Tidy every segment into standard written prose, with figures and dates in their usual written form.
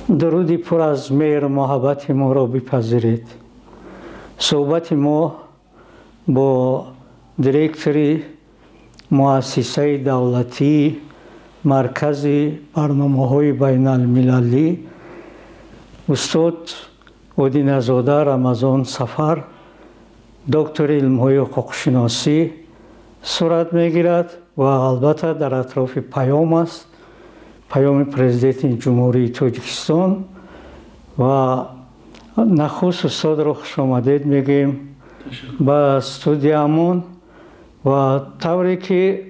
درودی پر از مهر و محبت ما را بپذیرید. صحبت ما با دیرکتوری مؤسسه دولتی مرکز برنامه‌های بین المللی استاد ودین‌زاده رمضان سفر دکتر علم‌های حقوق شناسی صورت می‌گیرد و البته در اطراف پیام است، پیام پرزیدنت جمهوری تاجیکستان و نخست استاد را خوش آمدید میگیم به استودیومون و طوری که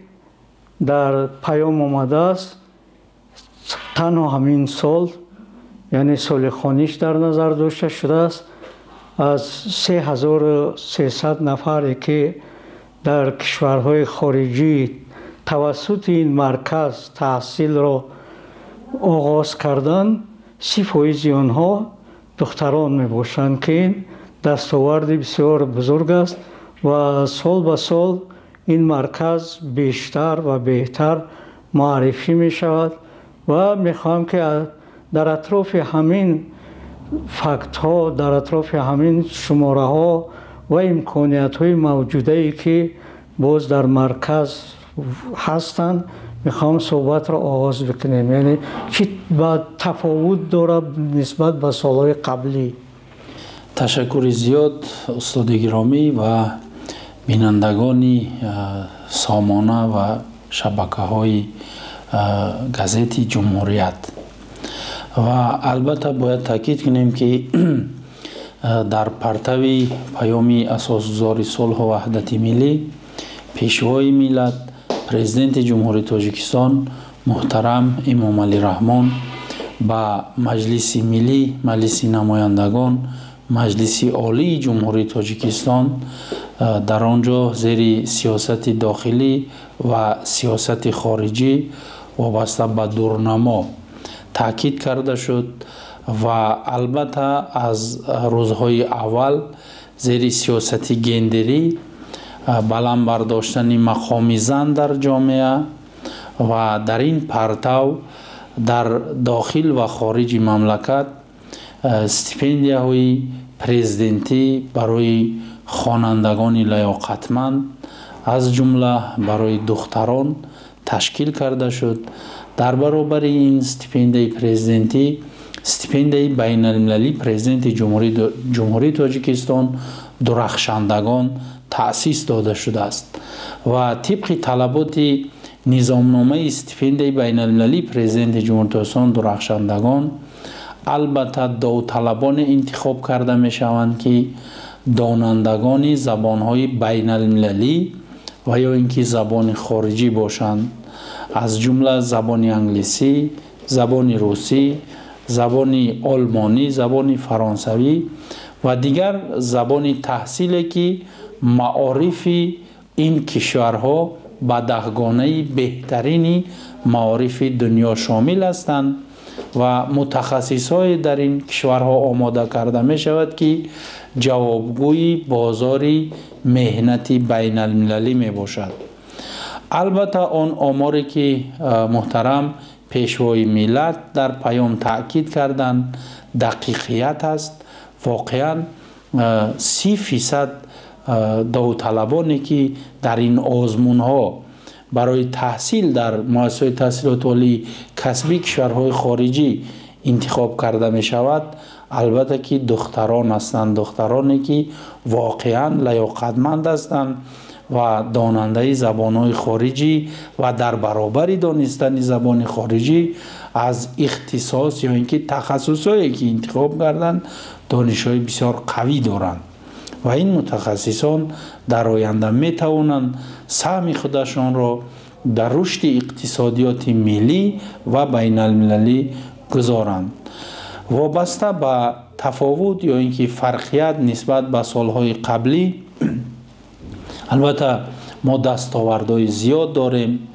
در پیام آمده است تنها همین سال یعنی سال خانیش در نظر داشته شده است از 3300 نفری که در کشورهای خارجی توسط این مرکز تحصیل را آغاز کردن 30% آنها دختران می باشند که این دستاورد بسیار بزرگ است و سال به سال این مرکز بیشتر و بهتر معرفی می شود و می خواهم که در اطراف همین فکت ها، در اطراف همین شماره ها و امکانیت های موجوده ای که باز در مرکز هستند میخوام صحبت را آغاز بکنیم. یعنی چی با تفاوت داره نسبت به سالهای قبلی؟ تشکر زیاد استاد گرامی و بینندگانی سامانه و شبکه های گازت جمهوریت. و البته باید تاکید کنیم که در پرتو پیامی اساسگذار صلح و وحدت ملی پیشوای ملت پرزیدنت جمهوری تاجیکستان محترم امام علی رحمان با مجلس ملی، مجلس نمایندگان، مجلس عالی جمهوری تاجیکستان در آنجا زیر سیاست داخلی و سیاست خارجی وابسته به دورنما تاکید کرده شد و البته از روزهای اول زیر سیاست گندری بلند برداشتن مقام زن در جامعه و در این پرتو در داخل و خارج مملکت استیپندیاهای پرزیدنتی برای خوانندگان لیاقتمند از جمله برای دختران تشکیل کرده شد. در برابر این استیپندی پرزیدنتی استیپندی بین المللی پرزیدنت جمهوری تاجیکستان درخشندگان تأسیس داده شده است و طبق طلبات نظامنامه استیپندی بین المللی پرزیدنت جمهوری تاجیکستان درخشندگان البته داوطلبان انتخاب کرده می شوند که دانندگان زبانهای بین المللی و یا اینکه زبان خارجی باشند، از جمله زبان انگلیسی، زبان روسی، زبان آلمانی، زبان فرانسوی و دیگر زبان تحصیلی که معارف این کشورها به دهگانه بهترین معارف دنیا شامل هستند و متخصصای در این کشورها آماده کرده می شود که جوابگوی بازار مهنت بین المللی می باشد. البته آن آماری که محترم پیشوای ملت در پیام تأکید کردند دقیقیت است. واقعا 30% داوطلبانی که در این آزمون ها برای تحصیل در مؤسسه تحصیلات عالی کسبی کشورهای خارجی انتخاب کرده می شود البته که دختران هستند، دخترانی که واقعا لیاقتمند هستند و داننده زبانهای خارجی و در برابر دانستن زبان خارجی از اختصاص یا اینکه تخصصایی که انتخاب کردند دانش‌های بسیار قوی دارند و این متخصصان در آینده می توانند سهم خودشان را در رشد اقتصادیات ملی و بین المللی گذارند. وابسته به تفاوت یا اینکه فرقیت نسبت به سالهای قبلی البته ما دستاوردهای زیاد داریم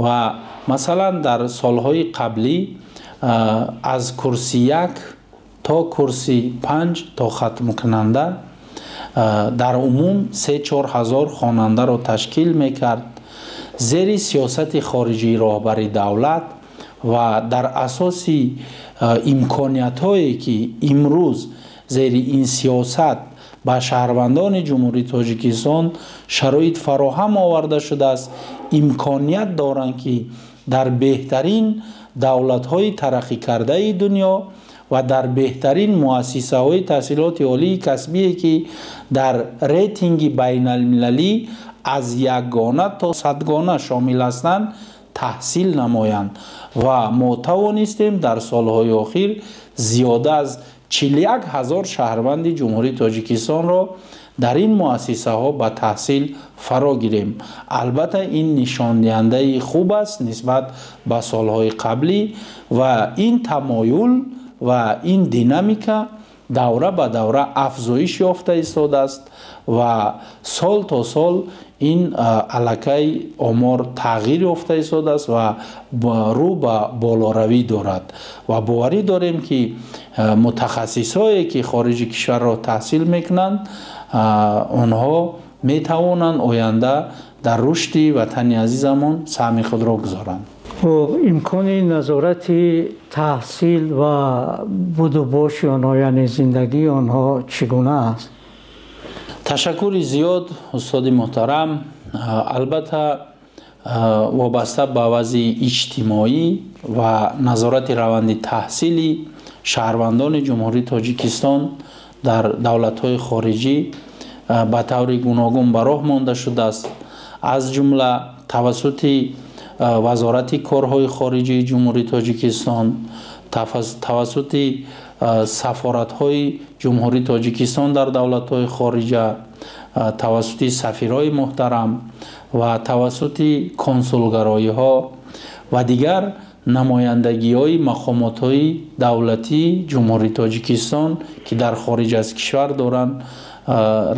و مثلا در سالهای قبلی از کرسی 1 تا کرسی 5 تا ختم کننده در عموم 3-4 هزار خواننده را تشکیل میکرد. زیر سیاست خارجی رهبری دولت و در اساس имкониятҳое ки имрӯз зери ин сиёсат ба шаҳрвандони ҷумҳурии Тоҷикистон шароит фароҳам оварда шудааст, имконият доранд ки дар беҳтарин давлатҳои тараққикардаи дунё ва дар беҳтарин муассисаҳои таҳсилоти олии касбие ки дар рейтинги байналмилалӣ аз якгона то садгона шомил ҳастанд таҳсил намоянд. Ва мо тавонистем дар солҳои охир зиёда аз 41 000 шаҳрванди ҷумҳурии Тоҷикистонро дар ин муассисаҳо ба таҳсил фаро гирем. Албатта ин нишондиҳандаи хуб аст нисбат ба солҳои қаблӣ ва ин тамоюл ва ин динамика давра ба давра афзоиш ёфта истодааст ва сол то сол ин аллакай омор тағйир ёфта истодааст ва рӯ ба болоравӣ дорад ва боварӣ дорем ки мутахассисое ки хориҷи кишварро таҳсил мекунанд онҳо метавонанд оянда дар рушди ватани азизамон саҳми худро гузоранд. имкони назорати таҳсил ва будубоши онҳо, яъне зиндагии онҳо чӣ гуна аст? ташаккури зиёд устоди муҳтарам. албатта вобаста ба вазъи иҷтимоӣ ва назорати раванди таҳсили шаҳрвандони ҷумҳурии Тоҷикистон дар давлатҳои хориҷӣ ба таври гуногун ба роҳ монда шудааст. аз ҷумла тавассути вазорати корҳои хориҷии ҷумҳурии Тоҷикистон, тавассути сафоратҳои ҷумҳурии Тоҷикистон дар давлатҳои хориҷа, тавассути сафирҳои муҳтарам ва тавассути консулгароиҳо ва дигар намояндагиҳои мақомотҳои давлатии ҷумҳурии Тоҷикистон ки дар хориҷ аз кишвар доранд,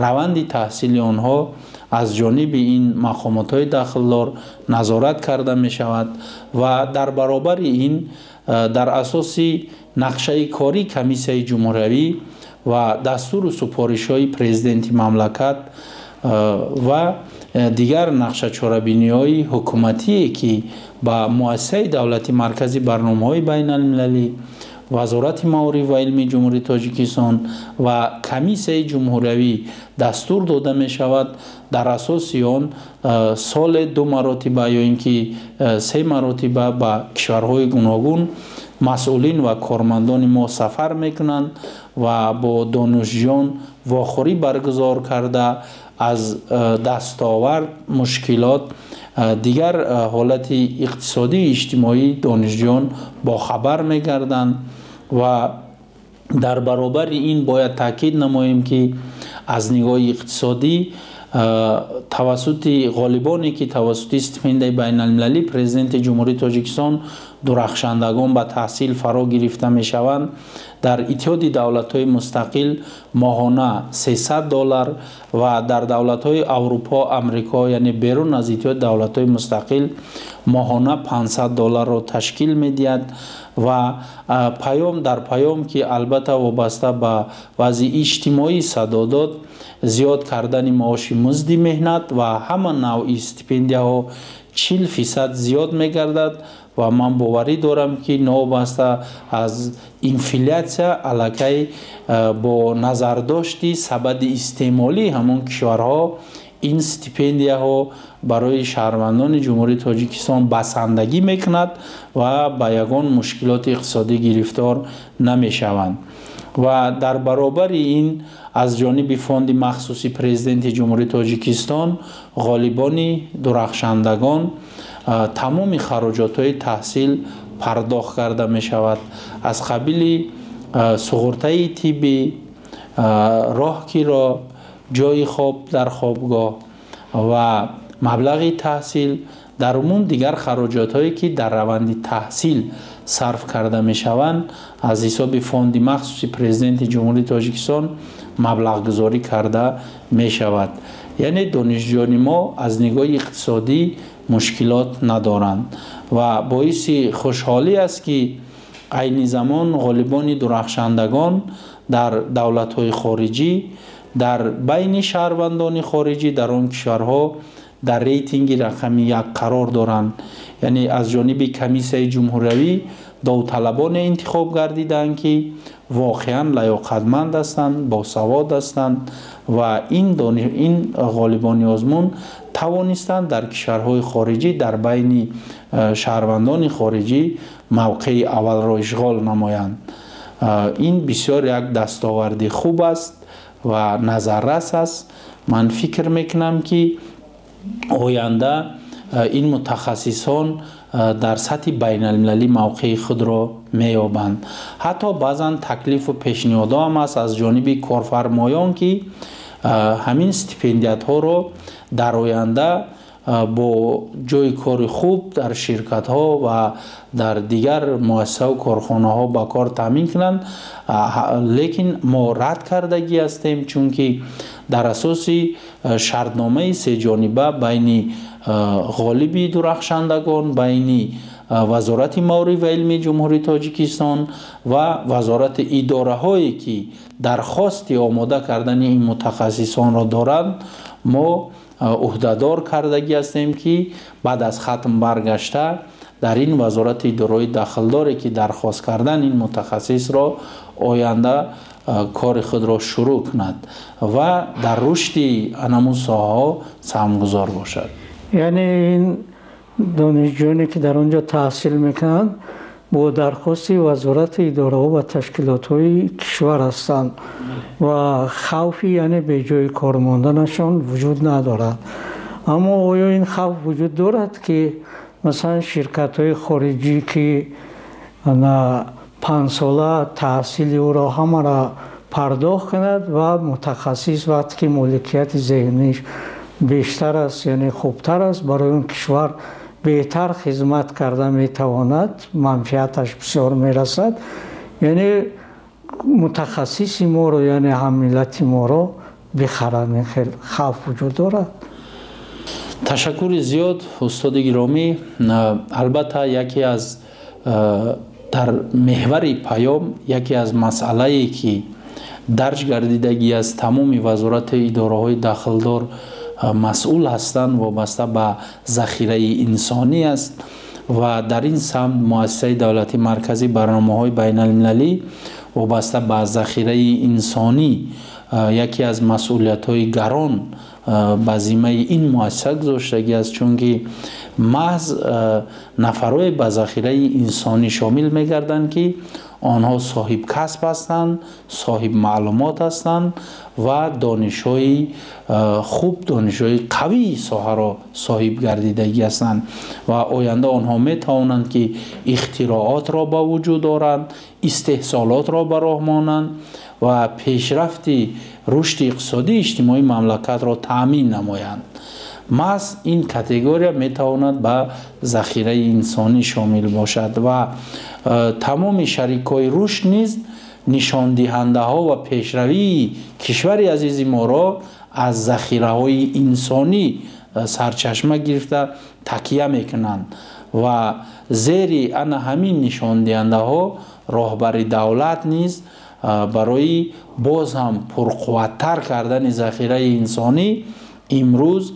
раванди таҳсили онҳо аз ҷониби ин мақомотҳои дахлдор назорат карда мешавад ва дар баробари ин дар асоси нақшаи кори комиссияи ҷумҳуриявӣ ва дастуру супоришҳои президенти мамлакат ва дигар нақшачорабиниҳои ҳукуматие ки ба муассисаи давлати марказӣ барномаҳои байналмилалӣ, вазорати маориф ва илми ҷумҳурии Тоҷикистон ва комиссияи ҷумҳуриявӣ дастур дода мешавад, дар асоси он соле 2 маротиба ё ин ки 3 маротиба ба кишварҳои гуногун масъулин ва кормандони мо сафар мекунанд ва бо донишҷӯён вохӯрӣ баргузор карда аз дастовард, мушкилот, дигар ҳолати иқтисодии иҷтимоии донишҷӯён бохабар мегарданд ва дар баробари ин бояд таъкид намоем ки аз нигоҳи иқтисодӣ тавассути ғолибоне ки тавассути стипендияи байналмилалӣ президенти ҷумҳурии Тоҷикистон дурахшандагон ба таҳсил фаро гирифта мешаванд, дар иттиҳоди давлатҳои мустақил моҳона $300 ва дар давлатҳои Аврупо, Амрико, яъне берун аз иттиҳоди давлатҳои мустақил моҳона $500-ро ташкил медиҳад ва паём дар паём ки албатта вобаста ба вазъи иҷтимоии садодод зиёд кардани маоши музди меҳнат ва ҳама навъи стипендияҳо 40% зиёд мегардад ва ман боварӣ дорам ки новобаста аз инфлясия аллакай бо назардошти сабади истеъмолии ҳамон кишварҳо ин стипендияҳо барои шаҳрвандони ҷумҳурии Тоҷикистон басандагӣ мекунад ва ба ягон мушкилоти иқтисодӣ гирифтор намешаванд. ва дар баробари ин аз ҷониби фонди махсуси президенти ҷумҳурии Тоҷикистон ғолибони дурахшандагон тамоми хароҷотҳои таҳсил пардохт карда мешавад. аз қабили суғуртаи тиббӣ, роҳкиро, ҷои хоб дар хобгоҳ ва маблағи таҳсил, дар умум дигар хароҷотҳое ки дар раванди таҳсил сарф карда мешаванд аз ҳисоби фонди махсуси президенти ҷумҳурии Тоҷикистон маблағгузорӣ карда мешавад. яъне донишҷӯёни мо аз нигоҳи иқтисодӣ мушкилот надоранд ва боиси хушҳолӣ аст ки айни замон ғолибони дурахшандагон дар давлатҳои хориҷӣ, дар байни шаҳрвандони хориҷӣ дар он кишварҳо дар рейтинги рақами 1 қарор доранд. یعنی از جانب کمیسیون جمهوری داوطلبان انتخاب گردیدند که واقعا لیاقتمند هستند، باسواد هستند و این غالبان آزمون توانستند در کشورهای خارجی در بین شهروندان خارجی موقع اول را اشغال نمایند. این بسیار یک دستاوردی خوب است و نظررس است. من فکر میکنم که آینده این متخصصان در سطح بین المللی موقع خود را میابند. حتی بعضا تکلیف و پیشنهاد هم است از جانب کارفرمایان که همین استیپندیات ها را در آینده با جای کار خوب در شرکت ها و در دیگر مؤسسه و کارخانه ها با کار تامین کنند. لیکن ما رد کردگی هستیم، چون که در اساس شرطنامه سه جانبه بین غالبی درخشندگان، بین وزارت معارف و علمی جمهوری تاجیکستان و وزارت اداره هایی که درخواست آماده کردن این متخصصان را دارند، ما عهدهدار کردگی هستیم که بعد از ختم برگشته در این وزارت اداره داخلداری که درخواست کردن این متخصص را آینده کار خود را شروع کند و در رشد انمون ساحه سهمگذار باشد. یعنی این دانشجویانی که در اونجا تحصیل میکنند با درخواست وزارت اداره و تشکیلات های کشور هستند و خوفی یعنی به جای کار ماندنشان وجود ندارد. اما آیا این خوف وجود دارد که مثلا شرکت های خارجی که 5 ساله تحصیل او را همه را پرداخت کند و متخصص وقتی که مالکیت ذهنیش بیشتر است یعنی خوبتر است برای اون کشور بهتر خدمت کرده میتواند، منفعتش بسیار میرسد، یعنی متخصصی ما رو یعنی هم ملت ما رو بخرن، خیلی خوف وجود دارد. تشکر زیاد استاد گرامی. البته یکی از در محور پیام یکی از مسئله که درج گردیدگی از تمام وزارت اداره های داخلدار مسئول هستند وابسته به ذخیره انسانی است و در این سمت مؤسسه دولتی مرکزی برنامه‌های بین المللی وابسته به ذخیره انسانی یکی از مسئولیت‌های گران به ذمه این مؤسسه گذاشتگی است، چون که محض نفرای به ذخیره انسانی شامل می‌گردند که آنها صاحب کسب هستند، صاحب معلومات هستند و دانش‌های خوب، دانش‌های قوی ساحه را صاحب گردیدگی هستند و آینده آنها می‌توانند که اختراعات را با وجود دارند، استحصالات را به راه مانند و پیشرفت رشد اقتصادی اجتماعی مملکت را تأمین نمایند. محض این کاتگوری میتواند به ذخیره انسانی شامل باشد و تمام شریکای رشد نیز نشان دهنده ها و پیشروی کشور عزیز ما را از ذخیره های انسانی سرچشمه گرفته تکیه میکنند و زیر ان همین نشان دهنده ها راهبر دولت نیز برای باز هم پرقوت‌تر کردن ذخیره انسانی امروز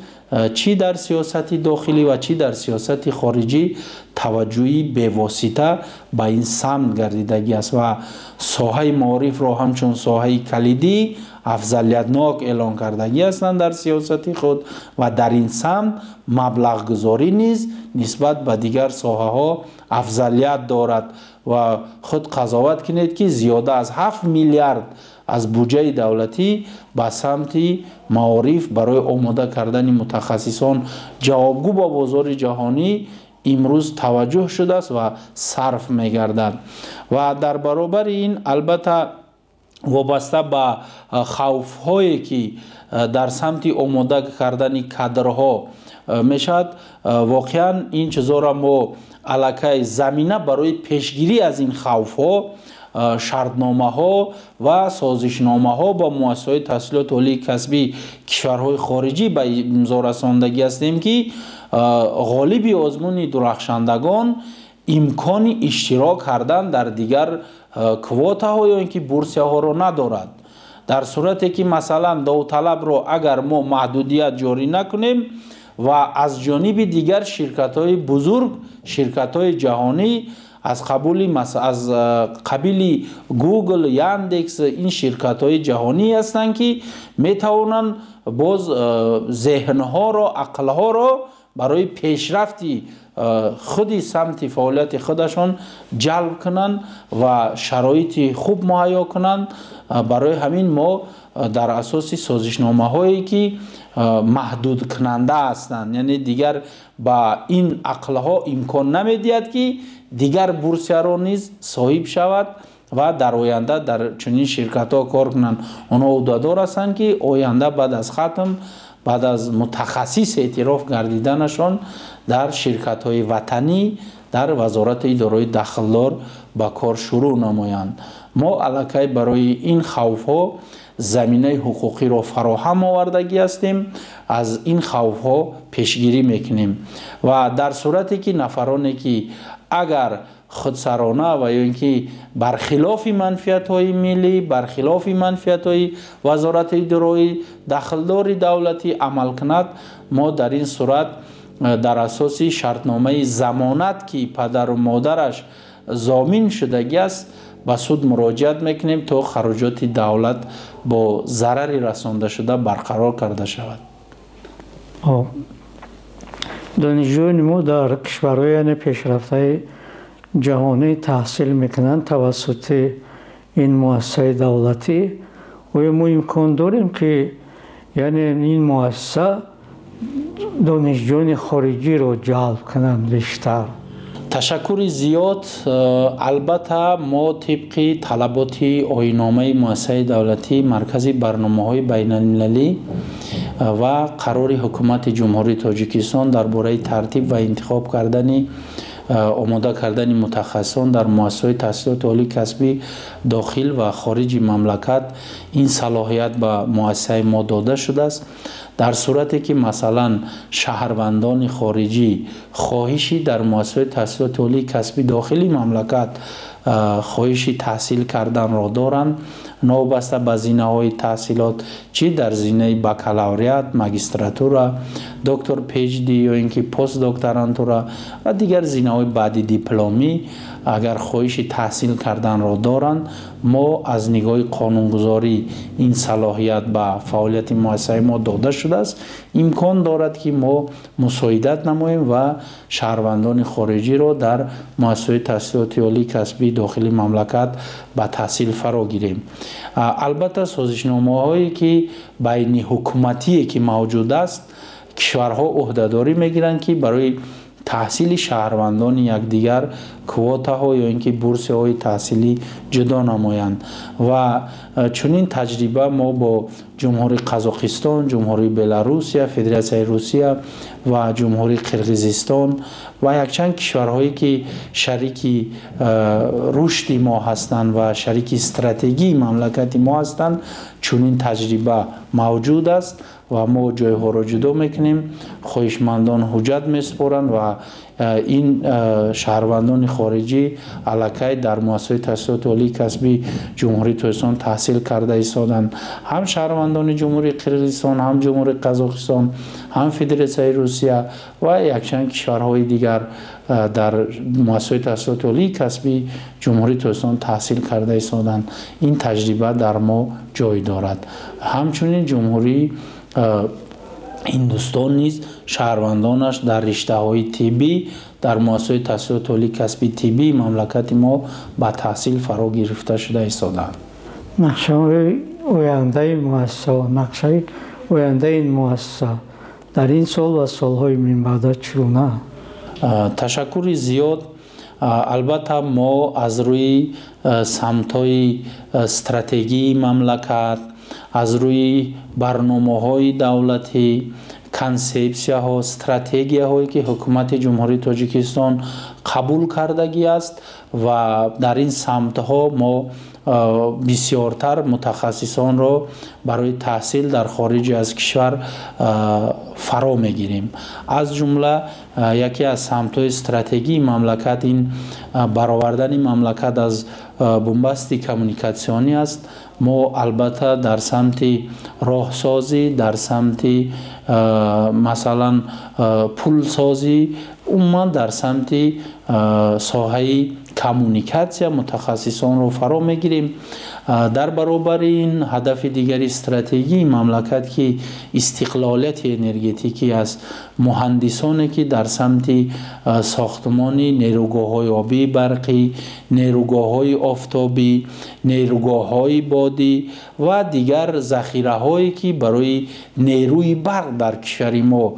چی در سیاست داخلی و چی در سیاست خارجی توجهی به واسطه به این سمت گردیدگی است و ساحه معارف را همچون ساحه کلیدی افضلیتناک اعلان کردگی هستند در سیاست خود و در این سمت مبلغ گذاری نیز نسبت به دیگر ساحه ها افضلیت دارد و خود قضاوت کنید که زیاده از 7 میلیارد از بودجه دولتی به سمت معارف برای آماده کردن متخصصان جوابگو با بازار جهانی امروز توجه شده است و صرف می‌گردد و در برابر این البته وابسته به خوف‌هایی که در سمت آماده کردن کادرها میشد، واقعا این چیزا را ما علاقه زمینه برای پیشگیری از این خوف‌ها شرطنامه ها و سازشنامه ها با مؤسسات تحصیلات عالی کسبی کشورهای خارجی به امضا رساندگی هستیم که غالب آزمون درخشندگان امکان اشتراک کردن در دیگر کوتا ها یا اینکه بورسیه ها را ندارد. در صورتی که مثلا داوطلب را اگر ما محدودیت جاری نکنیم و از جانب دیگر شرکت‌های بزرگ، شرکت‌های جهانی از قبیل گوگل، یاندکس، این شرکت‌های جهانی هستند که میتوانند باز ذهن‌ها را، عقل‌ها را برای پیشرفتی خودی سمت فعالیت خودشان جلب کنند و شرایط خوب مهیا کنند. برای همین ما در اساس سازشنامه هایی که محدود کننده هستند، یعنی دیگر با این عقل ها امکان نمیدهد که دیگر بورسیه را نیز صاحب شود و در آینده در چنین شرکت ها کار کنند. آنها عهدهدار هستند که آینده بعد از ختم، بعد از متخصص اعتراف گردیدنشان در شرکت های وطنی در وزارت اداره دخلدار با کار شروع نمایند. ما الکی برای این خوف ها زمینه حقوقی را فراهم آوردگی هستیم، از این خوف ها پیشگیری میکنیم و در صورتی که نفرانی که اگر خودسرانه و یا اینکه برخلاف منفعت های ملی، برخلاف منفعت های وزارت اداره دخلدار دولتی عمل کند، ما در این صورت در اساس شرطنامه ضمانت که پدر و مادرش ضامن شدگی است به سود مراجعت میکنیم تا خراجات دولت با ضرری رسانده شده برقرار کرده شود. دانشجویان ما در کشورهای پیشرفته جهانی تحصیل میکنند توسط این مؤسسه دولتی و ما امکان داریم که یعنی این مؤسسه دانشجویان خارجی رو جلب کنند بیشتر. تشکر زیاد. البته ما طبق طلبات آیین‌نامه مؤسسه دولتی مرکز برنامه‌های بین‌المللی و قرار حکومت جمهوری تاجیکستان درباره ترتیب و انتخاب کردن آماده کردن متخصصان در مؤسسات تحصیلات عالی کسبی داخل و خارج مملکت این صلاحیت به مؤسسه ما داده شده است. در صورتی که مثلا شهروندان خارجی خواهشی در مؤسسات تحصیلات عالی کسبی داخلی مملکت خواهشی تحصیل کردن را دارند، نوبسته به زینه‌های تحصیلات چی در زینه بکالوریات، ماجستراتورا، دکتر PhD یا اینکه پست دکترانتورا و دیگر زینه‌های بعد دیپلمی اگر خواهش تحصیل کردن را دارند، ما از نگاه قانونگذاری این صلاحیت به فعالیت مؤسسه ما داده شده است. امکان دارد که ما مساعدت نماییم و شهروندان خارجی را در مؤسسات تحصیلات عالی کسبی داخلی مملکت به تحصیل فرا گیریم. البته سازشنامه هایی که بین حکومتی که موجود است، کشورها عهدهداری میگیرند که برای تحصیل شهروندان یکدیگر کواتا ها یا اینکه بورس های تحصیلی جدا نمایند و چنین تجربه ما با جمهوری قزاقستان، جمهوری بلاروسیا، فدراسیون روسیه و جمهوری قرقیزستان و یک چند کشورهایی که شریک رشد ما هستند و شریک استراتژی مملکت ما هستند چنین تجربه موجود است و ما جایها را جدا میکنیم. خواهشمندان حجت میسپارند و این شهروندان خارجی الکی در مؤسسه تحصیلات عالی کسبی جمهوری تاجیکستان تحصیل کرده ایستادند. هم شهروندان جمهوری قرقیزستان، هم جمهوری قزاقستان، هم فدراسیون روسیه و یک چند کشورهای دیگر در مؤسسه تحصیلات عالی کسبی جمهوری تاجیکستان تحصیل کرده ایستادند. این تجربه در ما جای دارد. همچنین جمهوری هندوستان نیز شهروندانش در رشته های طبی در مؤسسه تحصیلات عالی کسبی طبی مملکت ما به تحصیل فرا گرفته شده ایستادند. نقشه آینده این مؤسسه در این سال و سالهای من بعد چگونه؟ تشکر زیاد. البته ما از روی سمت‌های استراتژی مملکت، از روی برنامه‌های دولتی، کنسپسیا‌ها، استراتژی‌هایی که حکومت جمهوری تاجیکستان قبول کردگی است و در این سمت‌ها ما بسیارتر متخصصان را برای تحصیل در خارج از کشور فرا میگیریم. از جمله یکی از سمت‌های استراتژی مملکت این برآوردن مملکت از بنبست کمیونیکاسیونی است. ما البته در سمت راهسازی، در سمت مثلا پل سازی، عموما در سمت ساحه کمیونیکاسیون متخصصان رو فرا میگیریم. در برابر این هدف دیگری استراتژی مملکت که استقلالیت انرژتیکی است. مهندسانی که در سمت ساختمانی، نیروگاه‌های آبی برقی، نیروگاه‌های آفتابی، نیروگاه‌های بادی و دیگر ذخیره‌هایی که برای نیروی برق در کشور ما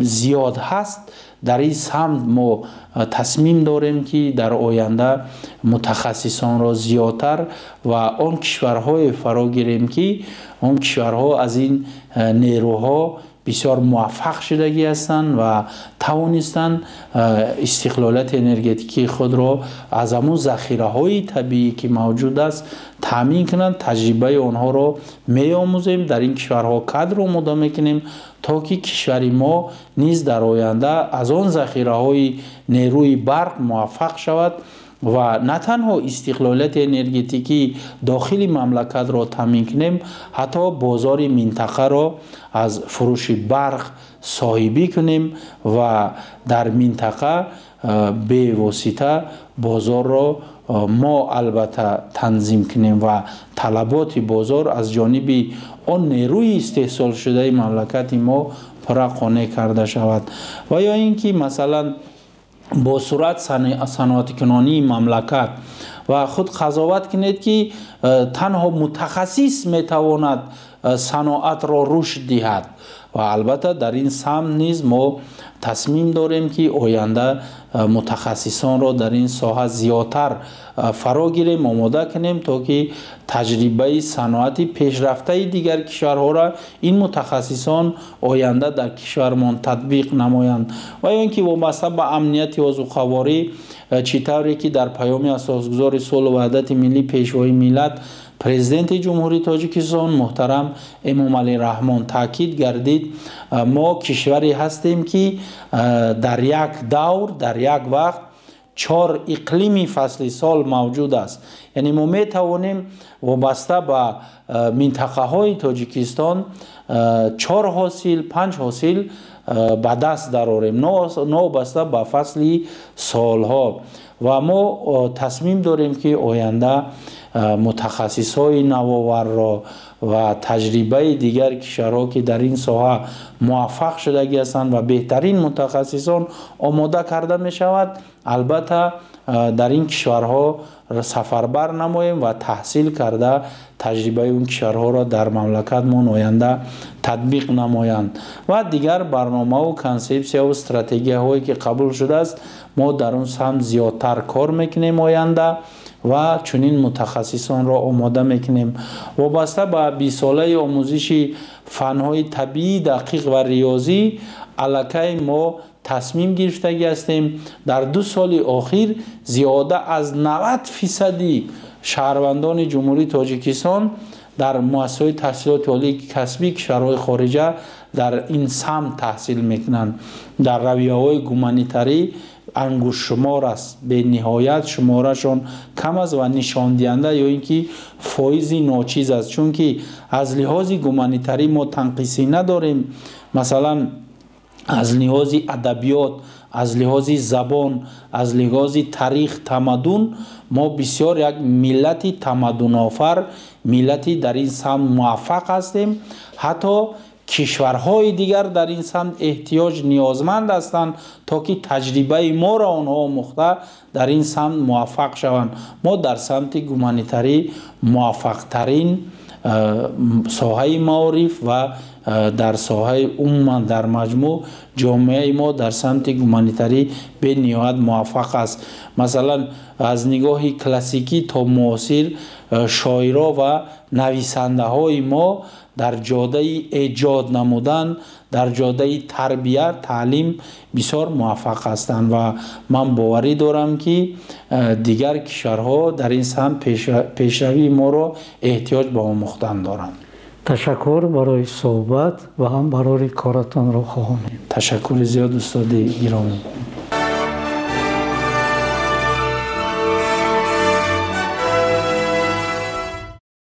زیاد هست، در این سمت ما تصمیم داریم که در آینده متخصصان را زیادتر و آن کشورهای فرا گیریم که آن کشورها از این نیروها بسیار موفق شدگی هستند و توانستند استقلالیت انرژتیکی خود را از همون ذخیره‌های طبیعی که موجود است تامین کنند. تجربه آنها را می‌آموزیم، در این کشورها کادر را آماده می‌کنیم تا که کشور ما نیز در آینده از آن ذخیره‌های نیروی برق موفق شود و نه تنها استقلالیت انرژتیکی داخل مملکت را تامین کنیم، حتی بازار منطقه را از فروش برق صاحبی کنیم و در منطقه به واسطه بازار را ما البته تنظیم کنیم و طلبات بازار از جانب آن نیروی استحصال شده مملکت ما پرقانع کرده شود. و یا اینکه مثلا با صورت صنعت کنانی مملکت و خود قضاوت کنید که تنها متخصص میتواند صنعت را رشد دهد و البته در این سمت نیز ما تصمیم داریم که آینده متخصصان را در این ساحه زیادتر فرا گیریم، آماده کنیم تا که تجربه صنعتی پیشرفته دیگر کشورها را این متخصصان آینده در کشورمان تطبیق نمایند. و اینکه وابسته به امنیت وزوقواری چطوری که در پیام اساسگذار صلح و وحدت ملی پیشوای ملت پرزیدنت جمهوری تاجیکستان محترم امامعلی رحمان تاکید گردید، ما کشوری هستیم که در یک دور، در یک وقت 4 اقلیمی فصل سال موجود است. یعنی ما می توانیم وابسته به منطقه های تاجیکستان 4 حاصل 5 حاصل به دست درآوریم، نابسته به فصل سالها. و ما تصمیم داریم که آینده متخصصای نوآور را و تجربه دیگر کشورها که در این ساحه موفق شدگی هستند و بهترین متخصصان آماده کرده می شود، البته در این کشورها سفربر نماییم و تحصیل کرده تجربه اون کشورها را در مملکتمان آینده تطبیق نمایند. و دیگر برنامه و کانسپسیا و استراتژی هایی که قبول شده است ما در اون سمت زیادتر کار میکنیم آینده و چنین متخصصان را آماده میکنیم. وابسته به 20 ساله آموزش فنهای طبیعی دقیق و ریاضی علاقه ما تصمیم گرفتگی هستیم در 2 سال اخیر زیاده از 90% شهروندان جمهوری تاجیکستان در مؤسسات تحصیلات عالی کسبی کشورهای خارجه در این سمت تحصیل میکنند. در رویه‌های گومانیتری انگوش شمار است، به نهایت شمارشان کم است و نشان دهنده یا اینکه فایزی ناچیز است، چون که از لحاظ گومانیتری ما تنقیصی نداریم. مثلا از لحاظ ادبیات، از لحاظ زبان، از لحاظ تاریخ، تمدن ما بسیار یک ملت تمدن آفر، ملتی در این سمت موفق هستیم. حتی کشورهای دیگر در این سمت احتیاج نیازمند هستند تا که تجربه ما را آنها مخته در این سمت موفق شوند. ما در سمت گومانیتری موفق ترین ساحه معارف و در ساحه عموما در مجموع جامعه ما در سمت گومانیتری به نهایت موفق است. مثلا از نگاه کلاسیکی تا معاصر شاعرها و نویسنده های ما در جاده ایجاد نمودن، در جاده تربیت تعلیم بسیار موفق هستند و من باوری دارم که دیگر کشورها در این سمت پیشروی ما را احتیاج به آموختن دارند. تشکر برای صحبت و هم برای کارتان را خواهانیم. تشکر زیاد استاد گرامی.